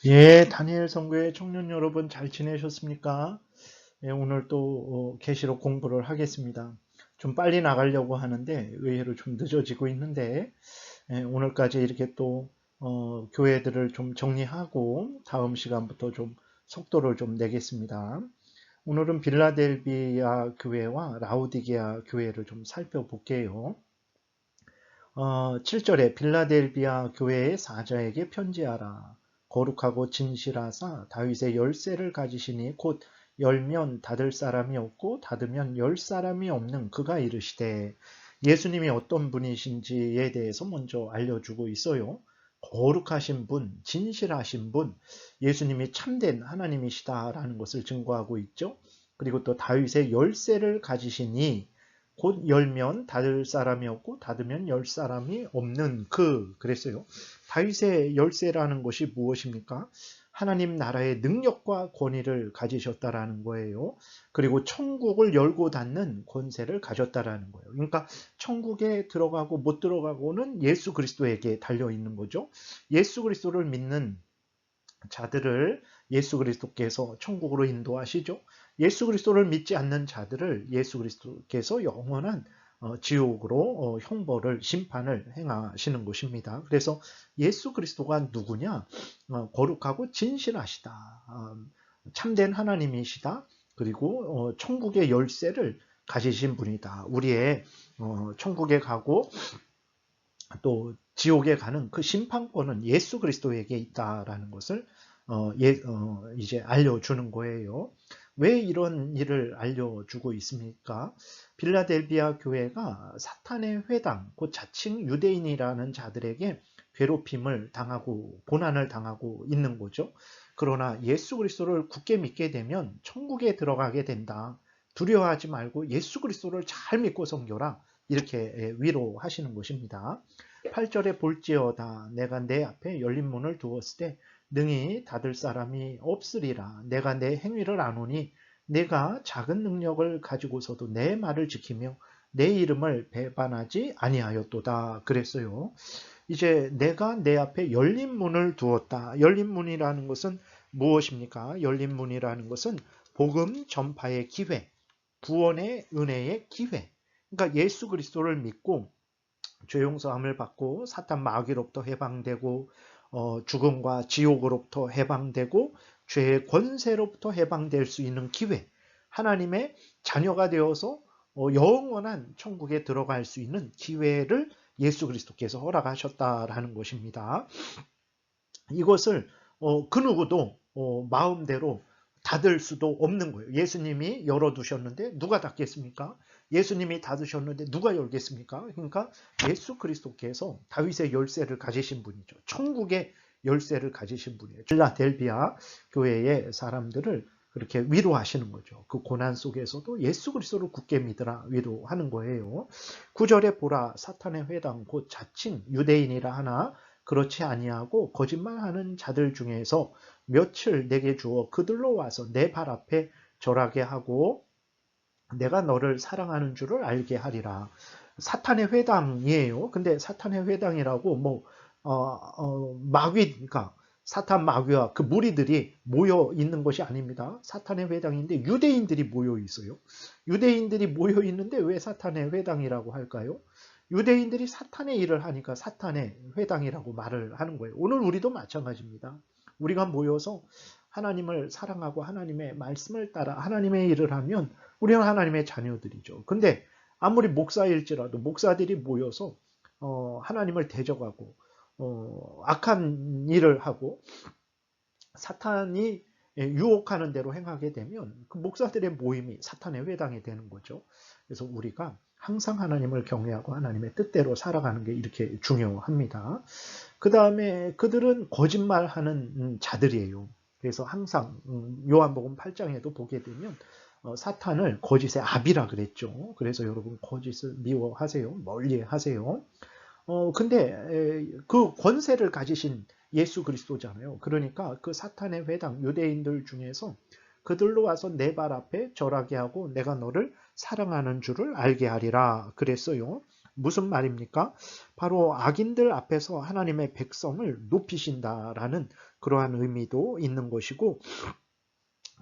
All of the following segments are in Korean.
예, 다니엘 선교회 청년 여러분 잘 지내셨습니까? 예, 오늘 또 계시록 공부를 하겠습니다. 좀 빨리 나가려고 하는데 의외로 좀 늦어지고 있는데 예, 오늘까지 이렇게 또 교회들을 좀 정리하고 다음 시간부터 좀 속도를 좀 내겠습니다. 오늘은 빌라델비아 교회와 라우디게아 교회를 좀 살펴볼게요. 7절에 빌라델비아 교회의 사자에게 편지하라. 거룩하고 진실하사 다윗의 열쇠를 가지시니 곧 열면 닫을 사람이 없고 닫으면 열 사람이 없는 그가 이르시되, 예수님이 어떤 분이신지에 대해서 먼저 알려주고 있어요. 거룩하신 분, 진실하신 분, 예수님이 참된 하나님이시다라는 것을 증거하고 있죠. 그리고 또 다윗의 열쇠를 가지시니 곧 열면 닫을 사람이 없고 닫으면 열 사람이 없는 그랬어요. 다윗의 열쇠라는 것이 무엇입니까? 하나님 나라의 능력과 권위를 가지셨다라는 거예요. 그리고 천국을 열고 닫는 권세를 가졌다라는 거예요. 그러니까 천국에 들어가고 못 들어가고는 예수 그리스도에게 달려 있는 거죠. 예수 그리스도를 믿는 자들을 예수 그리스도께서 천국으로 인도하시죠. 예수 그리스도를 믿지 않는 자들을 예수 그리스도께서 영원한 지옥으로 형벌을 심판을 행하시는 것입니다. 그래서 예수 그리스도가 누구냐? 거룩하고 진실하시다. 참된 하나님이시다. 그리고 천국의 열쇠를 가지신 분이다. 우리의 천국에 가고 또 지옥에 가는 그 심판권은 예수 그리스도에게 있다라는 것을 이제 알려주는 거예요. 왜 이런 일을 알려주고 있습니까? 빌라델비아 교회가 사탄의 회당, 곧 자칭 유대인이라는 자들에게 괴롭힘을 당하고 고난을 당하고 있는 거죠. 그러나 예수 그리스도를 굳게 믿게 되면 천국에 들어가게 된다. 두려워하지 말고 예수 그리스도를 잘 믿고 섬겨라. 이렇게 위로하시는 것입니다. 8절에 볼지어다 내가 내 앞에 열린 문을 두었을 때 능히 닫을 사람이 없으리라. 내가 내 행위를 아노니 내가 작은 능력을 가지고서도 내 말을 지키며 내 이름을 배반하지 아니하였도다. 그랬어요. 이제 내가 내 앞에 열린 문을 두었다. 열린 문이라는 것은 무엇입니까? 열린 문이라는 것은 복음 전파의 기회, 구원의 은혜의 기회. 그러니까 예수 그리스도를 믿고 죄 용서함을 받고 사탄 마귀로부터 해방되고 죽음과 지옥으로부터 해방되고 죄의 권세로부터 해방될 수 있는 기회, 하나님의 자녀가 되어서 영원한 천국에 들어갈 수 있는 기회를 예수 그리스도께서 허락하셨다라는 것입니다. 이것을 그 누구도 마음대로 닫을 수도 없는 거예요. 예수님이 열어두셨는데 누가 닫겠습니까? 예수님이 닫으셨는데 누가 열겠습니까? 그러니까 예수 그리스도께서 다윗의 열쇠를 가지신 분이죠. 천국의 열쇠를 가지신 분이에요. 필라델비아 교회의 사람들을 그렇게 위로하시는 거죠. 그 고난 속에서도 예수 그리스도를 굳게 믿으라 위로하는 거예요. 9절에 보라 사탄의 회당 곧 자칭 유대인이라 하나 그렇지 아니하고 거짓말하는 자들 중에서 며칠 내게 주어 그들로 와서 내 발 앞에 절하게 하고 내가 너를 사랑하는 줄을 알게 하리라. 사탄의 회당이에요. 근데 사탄의 회당이라고 마귀가 사탄 마귀와 그 무리들이 모여 있는 것이 아닙니다. 사탄의 회당인데 유대인들이 모여 있어요. 유대인들이 모여 있는데 왜 사탄의 회당이라고 할까요? 유대인들이 사탄의 일을 하니까 사탄의 회당이라고 말을 하는 거예요. 오늘 우리도 마찬가지입니다. 우리가 모여서 하나님을 사랑하고 하나님의 말씀을 따라 하나님의 일을 하면 우리는 하나님의 자녀들이죠. 근데 아무리 목사일지라도 목사들이 모여서 하나님을 대적하고 악한 일을 하고 사탄이 유혹하는 대로 행하게 되면 그 목사들의 모임이 사탄의 회당이 되는 거죠. 그래서 우리가 항상 하나님을 경외하고 하나님의 뜻대로 살아가는 게 이렇게 중요합니다. 그 다음에 그들은 거짓말하는 자들이에요. 그래서 항상 요한복음 8장에도 보게 되면 사탄을 거짓의 아비라 그랬죠. 그래서 여러분 거짓을 미워하세요. 멀리하세요. 근데 그 권세를 가지신 예수 그리스도잖아요. 그러니까 그 사탄의 회당 유대인들 중에서 그들로 와서 내 발 앞에 절하게 하고 내가 너를 사랑하는 줄을 알게 하리라 그랬어요. 무슨 말입니까? 바로 악인들 앞에서 하나님의 백성을 높이신다라는 그러한 의미도 있는 것이고,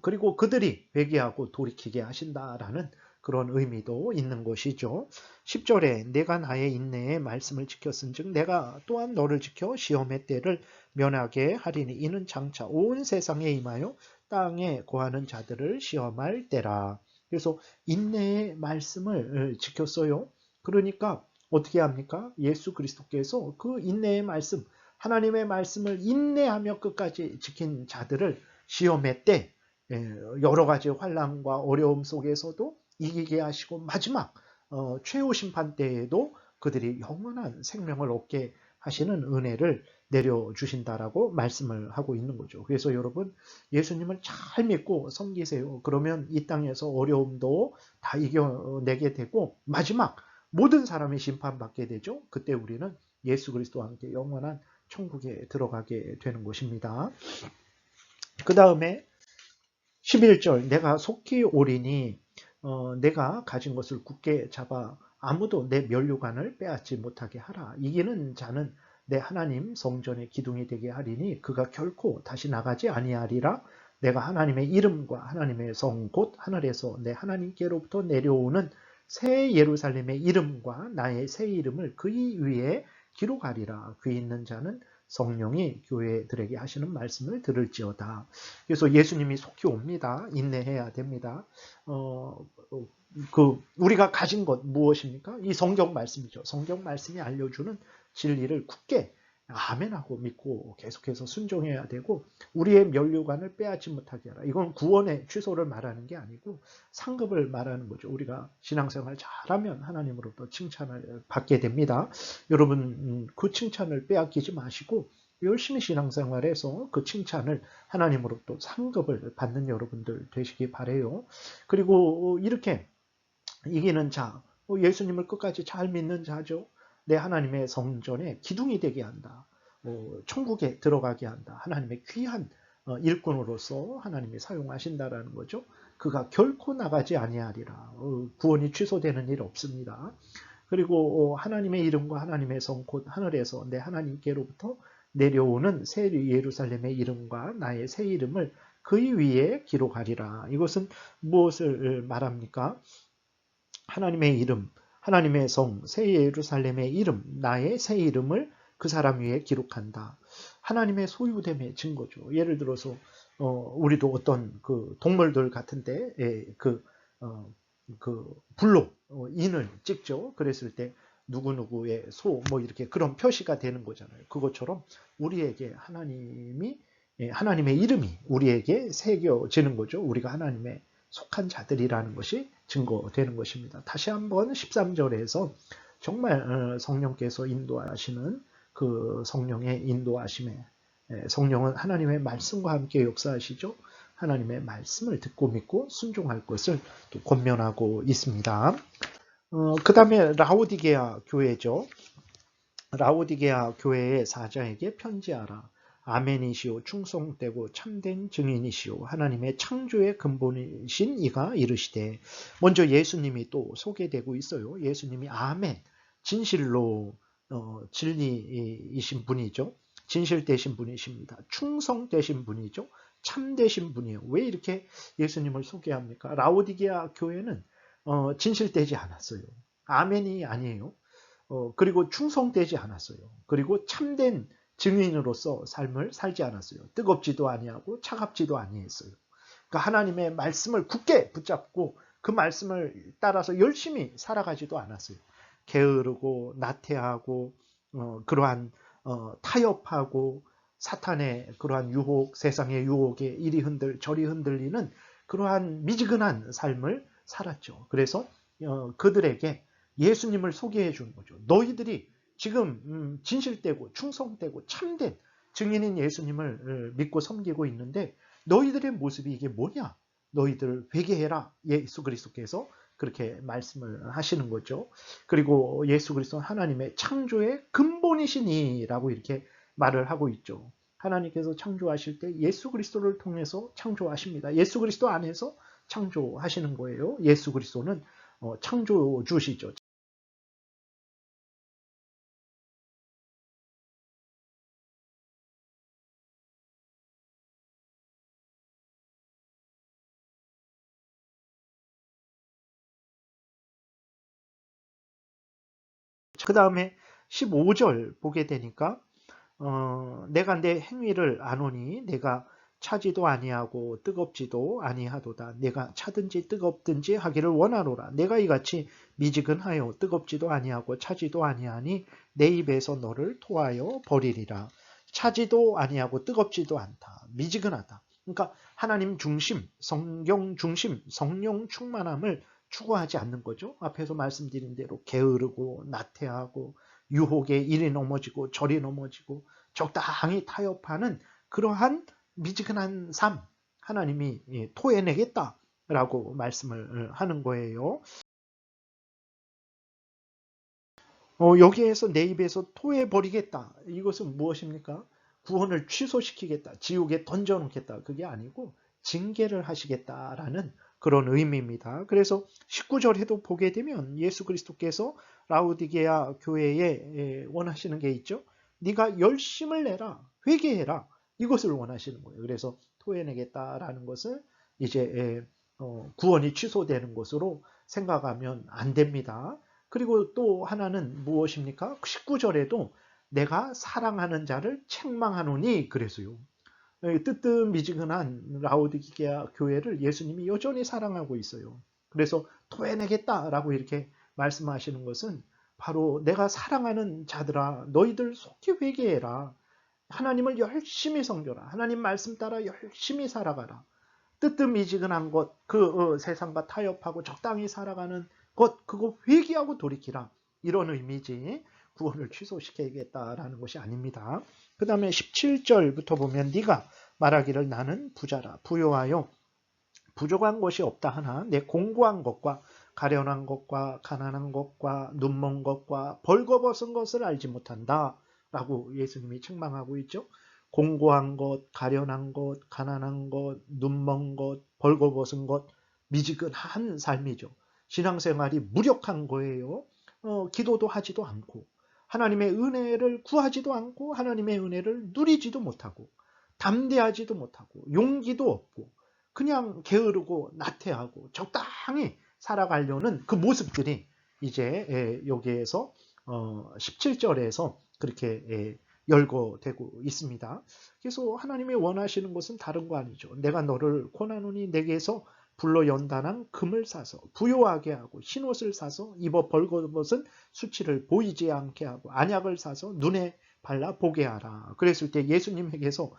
그리고 그들이 회개하고 돌이키게 하신다라는 그런 의미도 있는 것이죠. 10절에 내가 나의 인내의 말씀을 지켰은즉 내가 또한 너를 지켜 시험의 때를 면하게 하리니 이는 장차 온 세상에 임하여 땅에 거하는 자들을 시험할 때라. 그래서 인내의 말씀을 지켰어요. 그러니까 어떻게 합니까? 예수 그리스도께서 그 인내의 말씀, 하나님의 말씀을 인내하며 끝까지 지킨 자들을 시험의 때, 여러 가지 환난과 어려움 속에서도 이기게 하시고 마지막 최후 심판 때에도 그들이 영원한 생명을 얻게 하시는 은혜를 내려주신다라고 말씀을 하고 있는 거죠. 그래서 여러분 예수님을 잘 믿고 섬기세요. 그러면 이 땅에서 어려움도 다 이겨내게 되고 마지막 모든 사람이 심판받게 되죠. 그때 우리는 예수 그리스도와 함께 영원한 천국에 들어가게 되는 것입니다. 그 다음에 11절 내가 속히 오리니 내가 가진 것을 굳게 잡아 아무도 내 면류관을 빼앗지 못하게 하라. 이기는 자는 내 하나님 성전의 기둥이 되게 하리니 그가 결코 다시 나가지 아니하리라. 내가 하나님의 이름과 하나님의 성 곧 하늘에서 내 하나님께로부터 내려오는 새 예루살렘의 이름과 나의 새 이름을 그의 위에 기록하리라. 귀 있는 자는 성령이 교회들에게 하시는 말씀을 들을지어다. 그래서 예수님이 속히 옵니다. 인내해야 됩니다. 우리가 가진 것 무엇입니까? 이 성경 말씀이죠. 성경 말씀이 알려주는 진리를 굳게 아멘하고 믿고 계속해서 순종해야 되고 우리의 면류관을 빼앗지 못하게 하라. 이건 구원의 취소를 말하는 게 아니고 상급을 말하는 거죠. 우리가 신앙생활 잘하면 하나님으로부터 칭찬을 받게 됩니다. 여러분 그 칭찬을 빼앗기지 마시고 열심히 신앙생활해서 그 칭찬을 하나님으로부터 상급을 받는 여러분들 되시기 바래요. 그리고 이렇게 이기는 자, 예수님을 끝까지 잘 믿는 자죠. 내 하나님의 성전에 기둥이 되게 한다. 천국에 들어가게 한다. 하나님의 귀한 일꾼으로서 하나님이 사용하신다라는 거죠. 그가 결코 나가지 아니하리라. 구원이 취소되는 일 없습니다. 그리고 하나님의 이름과 하나님의 성 곧 하늘에서 내 하나님께로부터 내려오는 새 예루살렘의 이름과 나의 새 이름을 그의 위에 기록하리라. 이것은 무엇을 말합니까? 하나님의 이름, 하나님의 성, 새 예루살렘의 이름, 나의 새 이름을 그 사람 위에 기록한다. 하나님의 소유됨의 증거죠. 예를 들어서 우리도 어떤 그 동물들 같은데 그 불로 인을 찍죠. 그랬을 때 누구누구의 소 뭐 이렇게 그런 표시가 되는 거잖아요. 그것처럼 우리에게 하나님의 이름이 우리에게 새겨지는 거죠. 우리가 하나님의 속한 자들이라는 것이 증거되는 것입니다. 다시 한번 13절에서 정말 성령께서 인도하시는 그 성령의 인도하심에 성령은 하나님의 말씀과 함께 역사하시죠. 하나님의 말씀을 듣고 믿고 순종할 것을 또 권면하고 있습니다. 그 다음에 라오디게아 교회죠. 라오디게아 교회의 사자에게 편지하라. 아멘이시오 충성되고 참된 증인이시오 하나님의 창조의 근본이신 이가 이르시되 먼저 예수님이 또 소개되고 있어요. 예수님이 아멘 진실로 진리이신 분이죠. 진실되신 분이십니다. 충성되신 분이죠. 참되신 분이에요. 왜 이렇게 예수님을 소개합니까? 라오디게아 교회는 진실되지 않았어요. 아멘이 아니에요. 그리고 충성되지 않았어요. 그리고 참된 증인으로서 삶을 살지 않았어요. 뜨겁지도 아니하고 차갑지도 아니했어요. 그러니까 하나님의 말씀을 굳게 붙잡고 그 말씀을 따라서 열심히 살아가지도 않았어요. 게으르고 나태하고 그러한 타협하고 사탄의 그러한 유혹, 세상의 유혹에 이리 저리 흔들리는 그러한 미지근한 삶을 살았죠. 그래서 그들에게 예수님을 소개해 주는 거죠. 너희들이 지금 진실되고 충성되고 참된 증인인 예수님을 믿고 섬기고 있는데 너희들의 모습이 이게 뭐냐? 너희들 회개해라. 예수 그리스도께서 그렇게 말씀을 하시는 거죠. 그리고 예수 그리스도는 하나님의 창조의 근본이시니라고 이렇게 말을 하고 있죠. 하나님께서 창조하실 때 예수 그리스도를 통해서 창조하십니다. 예수 그리스도 안에서 창조하시는 거예요. 예수 그리스도는 창조주시죠. 그 다음에 15절 보게 되니까 내가 내 행위를 아노니 내가 차지도 아니하고 뜨겁지도 아니하도다. 내가 차든지 뜨겁든지 하기를 원하노라. 내가 이같이 미지근하여 뜨겁지도 아니하고 차지도 아니하니 내 입에서 너를 토하여 버리리라. 차지도 아니하고 뜨겁지도 않다. 미지근하다. 그러니까 하나님 중심, 성경 중심, 성령 충만함을 추구하지 않는 거죠. 앞에서 말씀드린 대로 게으르고 나태하고 유혹에 이리 넘어지고 저리 넘어지고 적당히 타협하는 그러한 미지근한 삶, 하나님이 토해내겠다라고 말씀을 하는 거예요. 여기에서 내 입에서 토해버리겠다. 이것은 무엇입니까? 구원을 취소시키겠다. 지옥에 던져놓겠다. 그게 아니고 징계를 하시겠다라는 그런 의미입니다. 그래서 19절에도 보게 되면 예수 그리스도께서 라우디게아 교회에 원하시는 게 있죠. 네가 열심을 내라. 회개해라. 이것을 원하시는 거예요. 그래서 토해내겠다라는 것은 이제 구원이 취소되는 것으로 생각하면 안 됩니다. 그리고 또 하나는 무엇입니까? 19절에도 내가 사랑하는 자를 책망하노니 그래서요. 뜨뜻미지근한 라오디게아 교회를 예수님이 여전히 사랑하고 있어요. 그래서 토해내겠다라고 이렇게 말씀하시는 것은 바로 내가 사랑하는 자들아 너희들 속히 회개해라. 하나님을 열심히 섬겨라. 하나님 말씀 따라 열심히 살아가라. 뜨뜻미지근한 것, 세상과 타협하고 적당히 살아가는 것, 그거 회개하고 돌이키라. 이런 의미지 구원을 취소시켜야겠다라는 것이 아닙니다. 그 다음에 17절부터 보면 네가 말하기를 나는 부자라 부요하여 부족한 것이 없다 하나 내 공고한 것과 가련한 것과 가난한 것과 눈먼 것과 벌거벗은 것을 알지 못한다 라고 예수님이 책망하고 있죠. 공고한 것, 가련한 것, 가난한 것, 눈먼 것, 벌거벗은 것, 미지근한 삶이죠. 신앙생활이 무력한 거예요. 기도도 하지도 않고 하나님의 은혜를 구하지도 않고 하나님의 은혜를 누리지도 못하고 담대하지도 못하고 용기도 없고 그냥 게으르고 나태하고 적당히 살아가려는 그 모습들이 이제 여기에서 17절에서 그렇게 열거되고 있습니다. 그래서 하나님이 원하시는 것은 다른 거 아니죠. 내가 너를 고난하노니 내게서 불로 연단한 금을 사서 부요하게 하고 흰옷을 사서 입어 벌거벗은 수치를 보이지 않게 하고 안약을 사서 눈에 발라 보게 하라. 그랬을 때 예수님에게서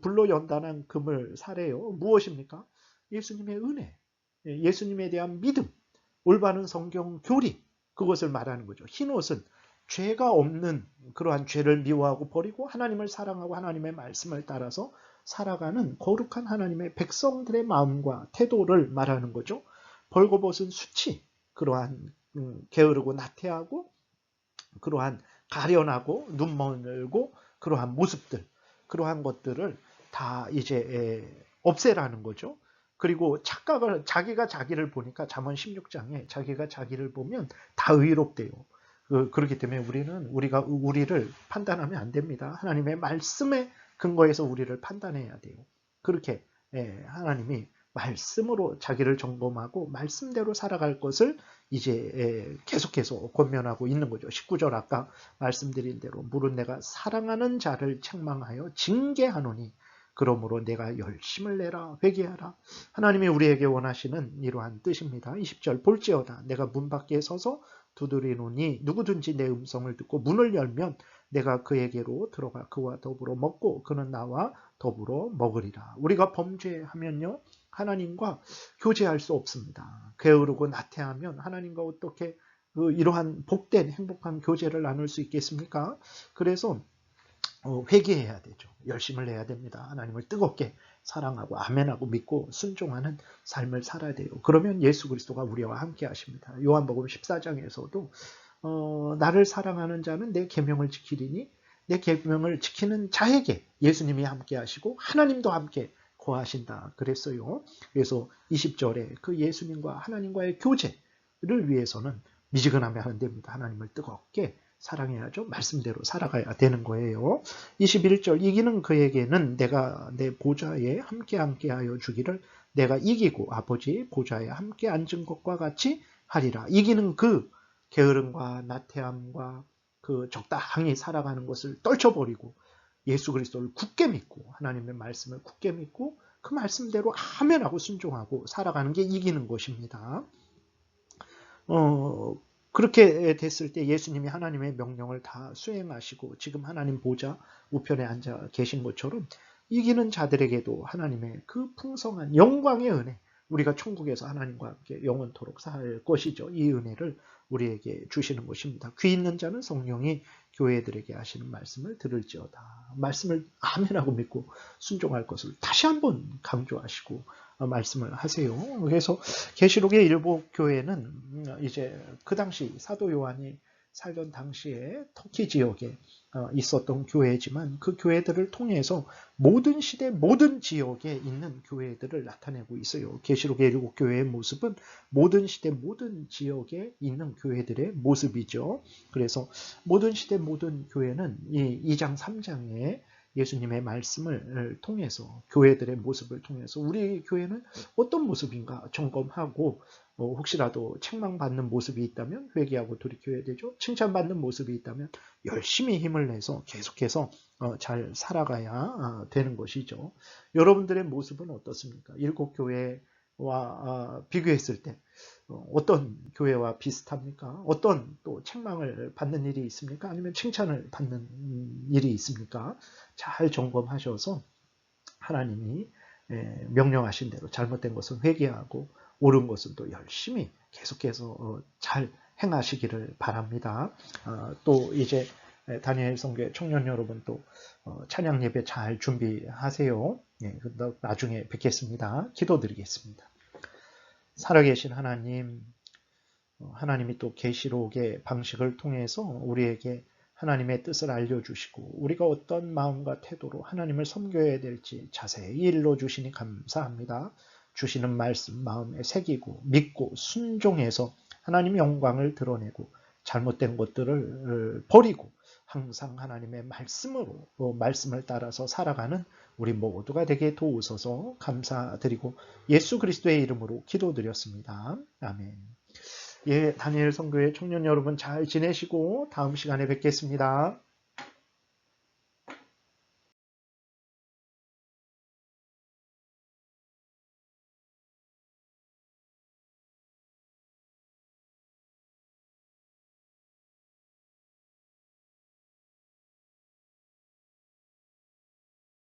불로 연단한 금을 사래요. 무엇입니까? 예수님의 은혜, 예수님에 대한 믿음, 올바른 성경 교리, 그것을 말하는 거죠. 흰옷은 죄가 없는 그러한 죄를 미워하고 버리고 하나님을 사랑하고 하나님의 말씀을 따라서 살아가는 거룩한 하나님의 백성들의 마음과 태도를 말하는 거죠. 벌거벗은 수치, 그러한 게으르고 나태하고 그러한 가련하고 눈멀고 그러한 모습들, 그러한 것들을 다 이제 없애라는 거죠. 그리고 착각을 자기가 자기를 보니까 잠언 16장에 자기가 자기를 보면 다 의롭대요. 그렇기 때문에 우리가 우리를 판단하면 안 됩니다. 하나님의 말씀에 근거해서 우리를 판단해야 돼요. 그렇게 하나님이 말씀으로 자기를 점검하고 말씀대로 살아갈 것을 이제 계속해서 권면하고 있는 거죠. 19절 아까 말씀드린 대로 물은 내가 사랑하는 자를 책망하여 징계하노니 그러므로 내가 열심을 내라 회개하라. 하나님이 우리에게 원하시는 이러한 뜻입니다. 20절 볼지어다 내가 문 밖에 서서 두드리노니 누구든지 내 음성을 듣고 문을 열면 내가 그에게로 들어가 그와 더불어 먹고 그는 나와 더불어 먹으리라. 우리가 범죄하면요 하나님과 교제할 수 없습니다. 게으르고 나태하면 하나님과 어떻게 이러한 복된 행복한 교제를 나눌 수 있겠습니까? 그래서 회개해야 되죠. 열심을 내야 됩니다. 하나님을 뜨겁게 사랑하고 아멘하고 믿고 순종하는 삶을 살아야 돼요. 그러면 예수 그리스도가 우리와 함께 하십니다. 요한복음 14장에서도 나를 사랑하는 자는 내 계명을 지키리니 내 계명을 지키는 자에게 예수님이 함께 하시고 하나님도 함께 거하신다 그랬어요. 그래서 20절에 그 예수님과 하나님과의 교제를 위해서는 미지근하면 안 됩니다. 하나님을 뜨겁게 사랑해야죠. 말씀대로 살아가야 되는 거예요. 21절 이기는 그에게는 내가 내 보좌에 함께 하여 주기를 내가 이기고 아버지 보좌에 함께 앉은 것과 같이 하리라. 이기는 그 게으름과 나태함과 그 적당히 살아가는 것을 떨쳐버리고 예수 그리스도를 굳게 믿고 하나님의 말씀을 굳게 믿고 그 말씀대로 아멘하고 순종하고 살아가는 게 이기는 것입니다. 그렇게 됐을 때 예수님이 하나님의 명령을 다 수행하시고 지금 하나님 보좌 우편에 앉아 계신 것처럼 이기는 자들에게도 하나님의 그 풍성한 영광의 은혜, 우리가 천국에서 하나님과 함께 영원토록 살 것이죠. 이 은혜를 우리에게 주시는 것입니다. 귀 있는 자는 성령이 교회들에게 하시는 말씀을 들을지어다. 말씀을 아멘하고 믿고 순종할 것을 다시 한번 강조하시고 말씀을 하세요. 그래서 계시록의 일곱 교회는 이제 그 당시 사도 요한이 살던 당시에 터키 지역에 있었던 교회지만 그 교회들을 통해서 모든 시대 모든 지역에 있는 교회들을 나타내고 있어요. 계시록의 일곱 교회의 모습은 모든 시대 모든 지역에 있는 교회들의 모습이죠. 그래서 모든 시대 모든 교회는 이 2장 3장에 예수님의 말씀을 통해서 교회들의 모습을 통해서 우리 교회는 어떤 모습인가 점검하고 혹시라도 책망받는 모습이 있다면 회개하고 돌이켜야 되죠. 칭찬받는 모습이 있다면 열심히 힘을 내서 계속해서 잘 살아가야 되는 것이죠. 여러분들의 모습은 어떻습니까? 일곱 교회와 비교했을 때 어떤 교회와 비슷합니까? 어떤 또 책망을 받는 일이 있습니까? 아니면 칭찬을 받는 일이 있습니까? 잘 점검하셔서 하나님이 명령하신 대로 잘못된 것은 회개하고 옳은 것은 또 열심히 계속해서 잘 행하시기를 바랍니다. 또 이제 다니엘 성교회 청년 여러분 또 찬양 예배 잘 준비하세요. 나중에 뵙겠습니다. 기도드리겠습니다. 살아계신 하나님, 하나님이 또 계시록의 방식을 통해서 우리에게 하나님의 뜻을 알려주시고 우리가 어떤 마음과 태도로 하나님을 섬겨야 될지 자세히 일러주시니 감사합니다. 주시는 말씀 마음에 새기고 믿고 순종해서 하나님의 영광을 드러내고 잘못된 것들을 버리고 항상 하나님의 말씀으로 말씀을 따라서 살아가는 우리 모두가 되게 도우소서 감사드리고 예수 그리스도의 이름으로 기도드렸습니다. 아멘. 예, 다니엘 선교회 청년 여러분 잘 지내시고 다음 시간에 뵙겠습니다.